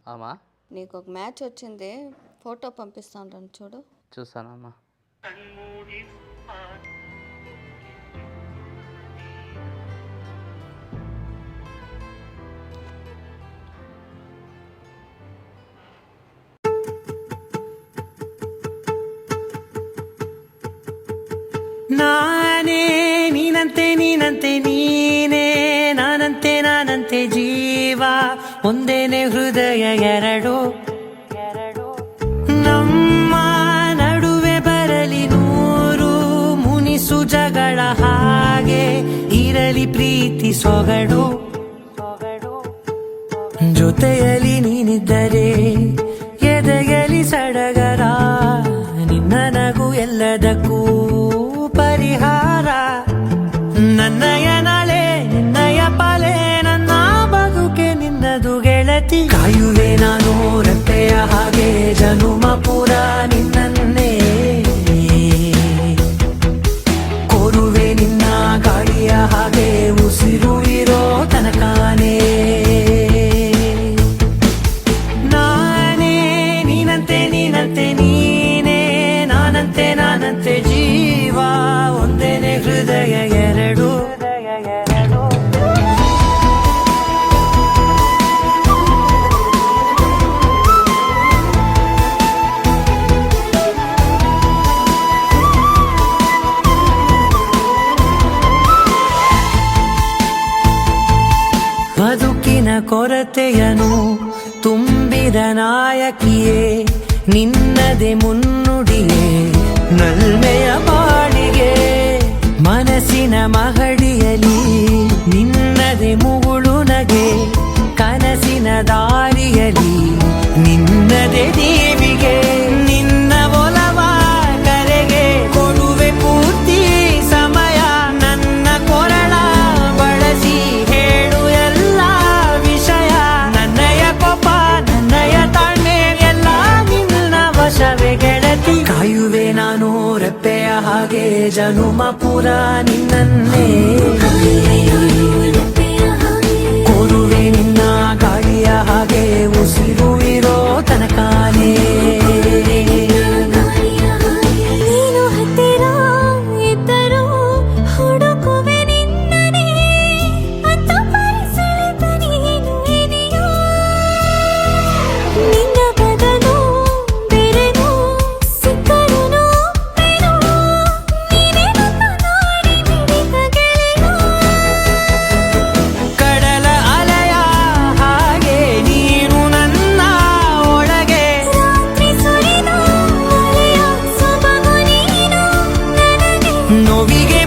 అమ్మా నీకు ఒక మ్యాచ్ వచ్చింది, ఫోటో పంపిస్తాను చూడు. చూస్తానమ్మా. ನಾನೇ ನೀನಂತೆ ನೀನಂತೆ ನೀನೇ ನಾನಂತೆ ನಾನಂತೆ ಜೀವ ಒಂದೇನೆ ಹೃದಯ ಎರಡು ನಮ್ಮ ನಡುವೆ ಬರಲಿ ನೂರು ಮುನಿಸು ಜಗಳ ಹಾಗೆ ಇರಲಿ ಪ್ರೀತಿ ಸೊಗಡು ಜೊತೆಯಲ್ಲಿ ನೀನಿದ್ದರೆ ಎದೆಯಲಿ ಸಡಗರ ನಿನ್ನ ನಗು ಎಲ್ಲದಕ್ಕೂ ಪರಿಹಾರ ನನ್ನಯ ನಾಳೆ ನಿನ್ನಯ ಪಾಲೆ ನನ್ನ ಬದುಕೆ ನಿನ್ನದು ಗೆಳತಿ ಕಾಯುವೆ ನಾನು ರೆಪ್ಪೆಯ ಹಾಗೆ ಜನುಮ ಪುರ ನಿನ್ನನ್ನೇ ಕೋರುವೆ ನಿನ್ನ ಗಾಳಿಯ ಹಾಗೆ ಉಸಿರು ಇರೋ ತನಕಾನೇ ನಾನೇ ನೀನಂತೆ ನೀನಂತೆ ನೀನೇ ನಾನಂತೆ ನಾನಂತೆ ಜೀವ ಒಂದೇನೆ ಹೃದಯ ಎರಡು ಬದುಕಿನ ಕೊರತೆಯನು ತುಂಬಿದ ನಾಯಕಿಯೇ ನಿನ್ನದೆ ಮುನ್ನುಡಿಯೇ ನಲ್ಮೆಯ ಬಾಳಿಗೆ ಮನಸ್ಸಿನ ಮಹಡಿಯಲಿ ನಿನ್ನದೆ ಮುಗುಳು ನಗೆ ಕನಸಿನ ದಾರಿಯಲಿ ನಿನ್ನದೆ ದೇವಿಗೆ ನಿನ್ನ ಒಲವ ಕರೆಗೆ ಕೊಡುವೆ ಪೂರ್ತಿ ಸಮಯ ನನ್ನ ಕೊರಳ ಬಳಸಿ ಹೇಳು ಎಲ್ಲ ವಿಷಯ ನನ್ನಯ ಕೋಪ ನನ್ನಯ ತಾಳ್ಮೆ ಎಲ್ಲ ನಿನ್ನ ವಶವೇ ಗೆಳತಿ ಕಾಯುವೆ ನಾನು ರೆಪ್ಪೆಯ ಹಾಗೆ ಜನುಮ ಪುರ ನಿನ್ನನ್ನೇ ಕೋರುವೆ ನಿನ್ನ ಗಾಳಿಯ ಹಾಗೆ ಉಸಿರು ಇರೋ ತನಕಾನೇ ನೀನು ಹತ್ತಿರ ಇದ್ದರೂ ಹುಡುಕುವೆ ನಿನ್ನನೇ ಅಂತ ಪರಿಸೆಳೆದ ನೀನು ಇದೆಯಾ ನಿನ್ನ ಬದಲು ಬೇರೆನೋ ಸಿಕ್ಕರೂ ಬೇರೋ ನೀನೇ ನನ್ನ ನಾಡಿ ಮಿಡಿದ ಗೆಳೆಯ ಕಡಲ ಅಲೆಯ ಹಾಗೆ ನೀನು ನನ್ನ ಒಳಗೆ ರಾತ್ರಿ ಸುರಿದ ಮಳೆಯ ಸೊಬಗು ನೀನು ನನಗೆ ನೋವಿಗೆ